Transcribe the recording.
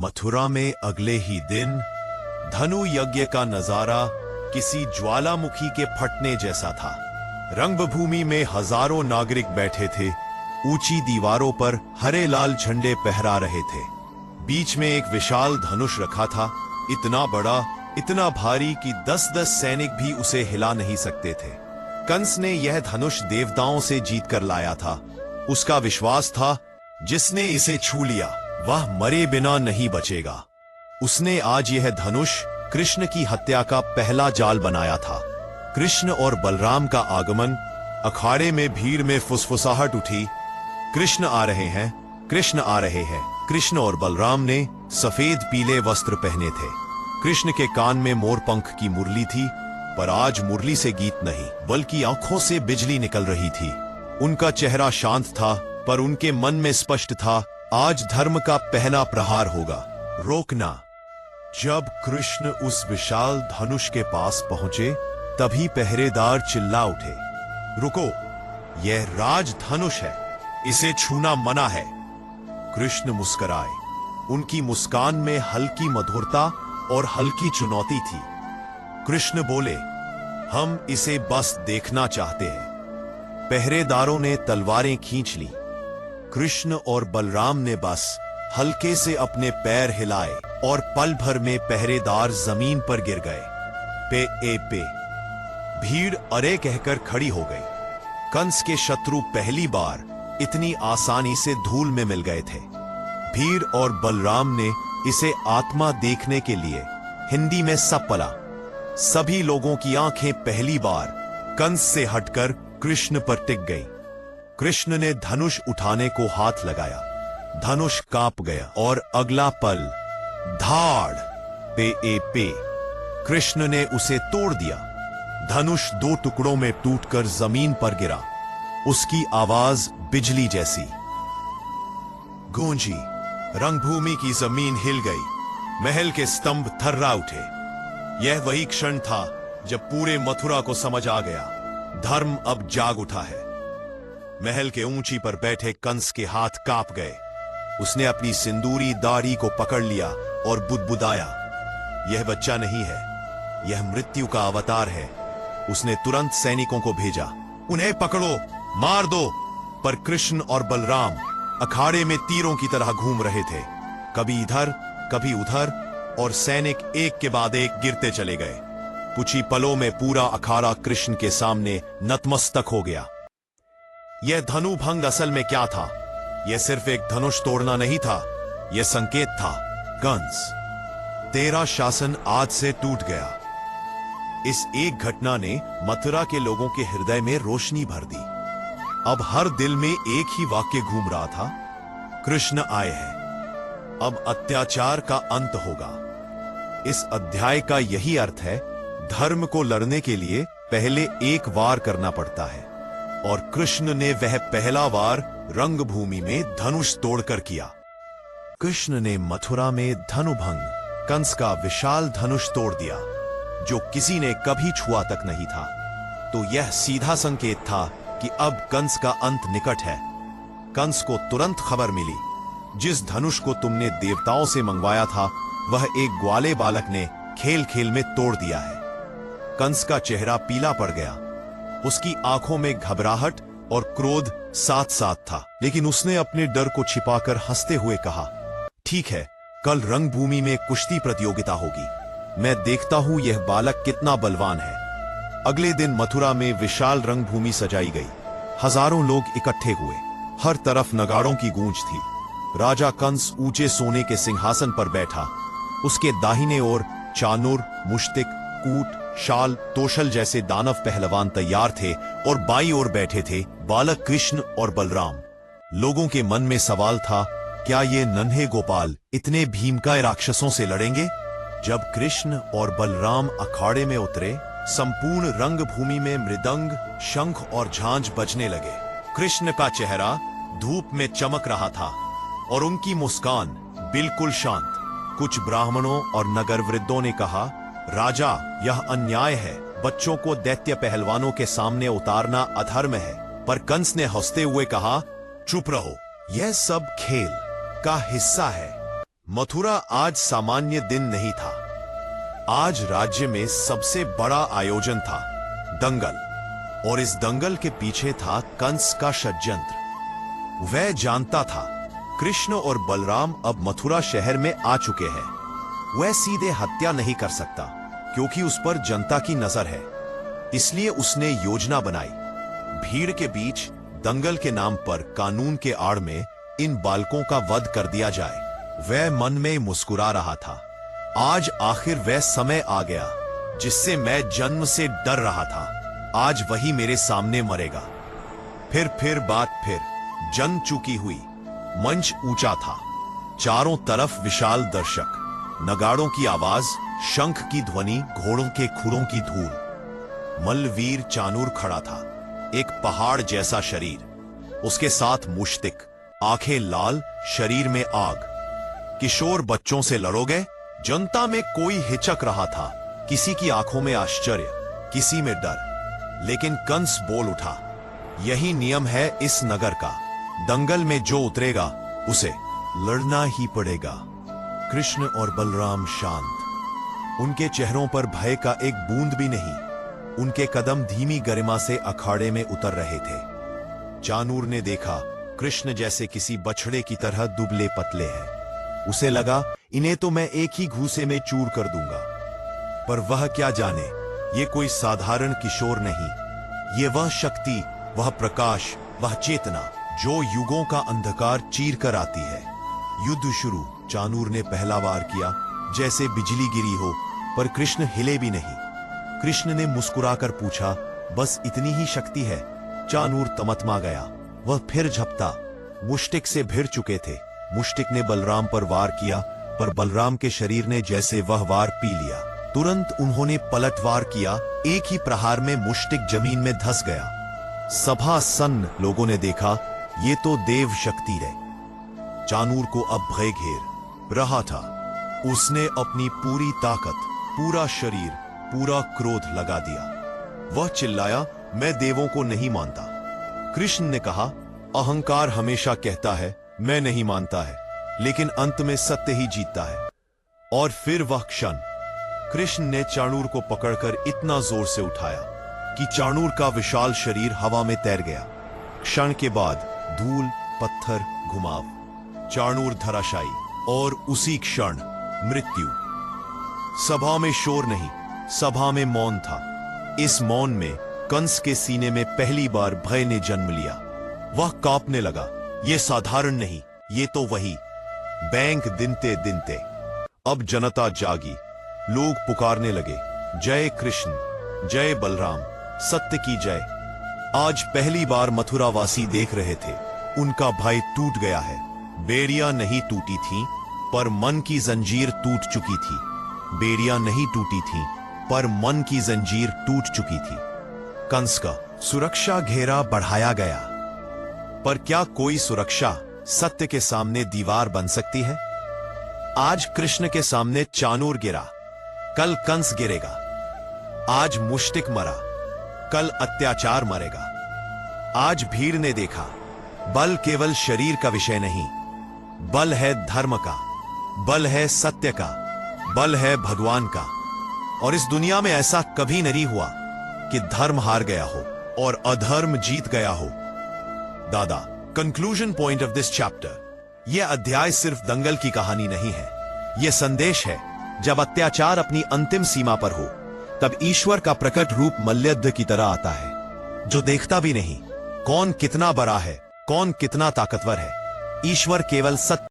मथुरा में अगले ही दिन धनु यज्ञ का नजारा किसी ज्वालामुखी के फटने जैसा था। रंगभूमि में हजारों नागरिक बैठे थे, ऊंची दीवारों पर हरे लाल झंडे फहरा रहे थे। बीच में एक विशाल धनुष रखा था, इतना बड़ा, इतना भारी कि 10-10 सैनिक भी उसे हिला नहीं सकते थे। कंस ने यह धनुष देवताओं से जीत कर लाया था। उसका विश्वास था, जिसने इसे छू लिया वह मरे बिना नहीं बचेगा। उसने आज यह धनुष कृष्ण की हत्या का पहला जाल बनाया था। कृष्ण और बलराम का आगमन, अखाड़े में भीड़ में फुसफुसाहट उठी। कृष्ण आ रहे हैं, कृष्ण आ रहे हैं। कृष्ण और बलराम ने सफेद पीले वस्त्र पहने थे। कृष्ण के कान में मोरपंख की मुरली थी, पर आज मुरली से गीत नहीं, बल्कि आंखों से बिजली निकल रही थी। उनका चेहरा शांत था, पर उनके मन में स्पष्ट था, आज धर्म का पहला प्रहार होगा। रोकना। जब कृष्ण उस विशाल धनुष के पास पहुंचे, तभी पहरेदार चिल्ला उठे, रुको, यह राज धनुष है, इसे छूना मना है। कृष्ण मुस्कुराए। उनकी मुस्कान में हल्की मधुरता और हल्की चुनौती थी। कृष्ण बोले, हम इसे बस देखना चाहते हैं। पहरेदारों ने तलवारें खींच ली। कृष्ण और बलराम ने बस हल्के से अपने पैर हिलाए और पल भर में पहरेदार जमीन पर गिर गए। पे। भीड़ अरे कहकर खड़ी हो गई। कंस के शत्रु पहली बार इतनी आसानी से धूल में मिल गए थे। भीड़ और बलराम ने इसे आत्मा देखने के लिए हिंदी में सब पला। सभी लोगों की आंखें पहली बार कंस से हटकर कृष्ण पर टिक गई। कृष्ण ने धनुष उठाने को हाथ लगाया। धनुष कांप गया और अगला पल धाड़ पे कृष्ण ने उसे तोड़ दिया। धनुष 2 टुकड़ों में टूटकर जमीन पर गिरा। उसकी आवाज बिजली जैसी गूंजी। रंगभूमि की जमीन हिल गई। महल के स्तंभ थर्रा उठे। यह वही क्षण था जब पूरे मथुरा को समझ आ गया, धर्म अब जाग उठा है। महल के ऊंची पर बैठे कंस के हाथ कांप गए। उसने अपनी सिंदूरी दाढ़ी को पकड़ लिया और बुदबुदाया, यह बच्चा नहीं है, यह मृत्यु का अवतार है। उसने तुरंत सैनिकों को भेजा, उन्हें पकड़ो, मार दो। पर कृष्ण और बलराम अखाड़े में तीरों की तरह घूम रहे थे, कभी इधर कभी उधर, और सैनिक एक के बाद एक गिरते चले गए। कुछ ही पलों में पूरा अखाड़ा कृष्ण के सामने नतमस्तक हो गया। यह धनुभंग असल में क्या था? यह सिर्फ एक धनुष तोड़ना नहीं था, यह संकेत था, कंस, तेरा शासन आज से टूट गया। इस एक घटना ने मथुरा के लोगों के हृदय में रोशनी भर दी। अब हर दिल में एक ही वाक्य घूम रहा था, कृष्ण आए हैं, अब अत्याचार का अंत होगा। इस अध्याय का यही अर्थ है, धर्म को लड़ने के लिए पहले एक वार करना पड़ता है, और कृष्ण ने वह पहला वार रंगभूमि में धनुष तोड़कर किया। कृष्ण ने मथुरा में धनुभंग, कंस का विशाल धनुष तोड़ दिया, जो किसी ने कभी छुआ तक नहीं था। तो यह सीधा संकेत था कि अब कंस का अंत निकट है। कंस को तुरंत खबर मिली, जिस धनुष को तुमने देवताओं से मंगवाया था, वह एक ग्वाले बालक ने खेल खेल में तोड़ दिया है। कंस का चेहरा पीला पड़ गया। उसकी आंखों में घबराहट और क्रोध साथ साथ था, लेकिन उसने अपने डर को छिपाकर हंसते हुए कहा, ठीक है, कल रंगभूमि में कुश्ती प्रतियोगिता होगी। मैं देखता हूं यह बालक कितना बलवान है। अगले दिन मथुरा में विशाल रंगभूमि सजाई गई। हजारों लोग इकट्ठे हुए। हर तरफ नगाड़ों की गूंज थी। राजा कंस ऊंचे सोने के सिंहासन पर बैठा। उसके दाहिने ओर चाणूर, मुश्तिक, कूट, शाल, तोशल जैसे दानव पहलवान तैयार थे, और बाईं ओर बैठे थे बालक कृष्ण और बलराम। लोगों के मन में सवाल था, क्या ये नन्हे गोपाल इतने भीमकाय राक्षसों से लड़ेंगे? जब कृष्ण और बलराम अखाड़े में उतरे, संपूर्ण रंगभूमि में मृदंग, शंख और झांझ बजने लगे। कृष्ण का चेहरा धूप में चमक रहा था और उनकी मुस्कान बिल्कुल शांत। कुछ ब्राह्मणों और नगर वृद्धों ने कहा, राजा, यह अन्याय है, बच्चों को दैत्य पहलवानों के सामने उतारना अधर्म है। पर कंस ने हंसते हुए कहा, चुप रहो, यह सब खेल का हिस्सा है। मथुरा आज सामान्य दिन नहीं था। आज राज्य में सबसे बड़ा आयोजन था, दंगल। और इस दंगल के पीछे था कंस का षड्यंत्र। वह जानता था कृष्ण और बलराम अब मथुरा शहर में आ चुके हैं। वह सीधे हत्या नहीं कर सकता क्योंकि उस पर जनता की नजर है। इसलिए उसने योजना बनाई। भीड़ के बीच दंगल के नाम पर कानून के आड़ में इन बालकों का वध कर दिया जाए। वह मन में मुस्कुरा रहा था। आज आखिर वह समय आ गया जिससे मैं जन्म से डर रहा था। आज वही मेरे सामने मरेगा। फिर बात फिर जंग चुकी हुई। मंच ऊंचा था, चारों तरफ विशाल दर्शक, नगाड़ों की आवाज, शंख की ध्वनि, घोड़ों के खुरों की धूल। मल्लवीर चाणूर खड़ा था, एक पहाड़ जैसा शरीर, उसके साथ मुश्तिक, आंखें लाल, शरीर में आग। किशोर बच्चों से लड़ोगे? जनता में कोई हिचक रहा था, किसी की आंखों में आश्चर्य, किसी में डर। लेकिन कंस बोल उठा, यही नियम है इस नगर का। दंगल में जो उतरेगा उसे लड़ना ही पड़ेगा। कृष्ण और बलराम शांत, उनके चेहरों पर भय का एक बूंद भी नहीं। उनके कदम धीमी गरिमा से अखाड़े में उतर रहे थे। चाणूर ने देखा कृष्ण जैसे किसी बछड़े की तरह दुबले पतले हैं। उसे लगा इन्हें तो मैं एक ही घूसे में चूर कर दूंगा। पर वह क्या जाने, ये कोई साधारण किशोर नहीं। ये वह शक्ति, वह प्रकाश, वह चेतना जो युगों का अंधकार चीर कर आती है। युद्ध शुरू। चाणूर ने पहला वार किया, जैसे बिजली गिरी हो, पर कृष्ण हिले भी नहीं। कृष्ण ने मुस्कुराकर पूछा, बस इतनी ही शक्ति है? चाणूर तमतमा गया। वह फिर झपटा। मुश्तिक से भिड़ चुके थे। मुश्तिक ने बलराम पर वार किया, पर बलराम के शरीर ने जैसे वह वार पी लिया। तुरंत उन्होंने पलटवार किया। एक ही प्रहार में मुश्तिक जमीन में धंस गया। सभा सन्न। लोगों ने देखा, ये तो देव शक्ति है। चाणूर को अब भय घेर रहा था। उसने अपनी पूरी ताकत, पूरा शरीर, पूरा क्रोध लगा दिया। वह चिल्लाया, मैं देवों को नहीं मानता। कृष्ण ने कहा, अहंकार हमेशा कहता है मैं नहीं मानता है, लेकिन अंत में सत्य ही जीतता है। और फिर वह क्षण, कृष्ण ने चाणूर को पकड़कर इतना जोर से उठाया कि चाणूर का विशाल शरीर हवा में तैर गया। क्षण के बाद धूल, पत्थर, घुमाव, चाणूर धराशायी, और उसी क्षण मृत्यु। सभा में शोर नहीं, सभा में मौन था। इस मौन में कंस के सीने में पहली बार भय ने जन्म लिया। वह कांपने लगा। यह साधारण नहीं, ये तो वही बैंक दिनते दिनते। अब जनता जागी। लोग पुकारने लगे, जय कृष्ण, जय बलराम, सत्य की जय। आज पहली बार मथुरावासी देख रहे थे, उनका भय टूट गया है। बेड़ियां नहीं टूटी थीं, पर मन की जंजीर टूट चुकी थी। बेड़ियां नहीं टूटी थीं, पर मन की जंजीर टूट चुकी थी। कंस का सुरक्षा घेरा बढ़ाया गया। पर क्या कोई सुरक्षा सत्य के सामने दीवार बन सकती है? आज कृष्ण के सामने चाणूर गिरा, कल कंस गिरेगा। आज मुश्तिक मरा, कल अत्याचार मरेगा। आज भीड़ ने देखा, बल केवल शरीर का विषय नहीं, बल है धर्म का, बल है सत्य का, बल है भगवान का। और इस दुनिया में ऐसा कभी नहीं हुआ कि धर्म हार गया हो और अधर्म जीत गया हो। दादा, conclusion point of this chapter, यह अध्याय सिर्फ दंगल की कहानी नहीं है। यह संदेश है, जब अत्याचार अपनी अंतिम सीमा पर हो, तब ईश्वर का प्रकट रूप मल्लयुद्ध की तरह आता है, जो देखता भी नहीं कौन कितना बड़ा है, कौन कितना ताकतवर है। ईश्वर केवल सत्य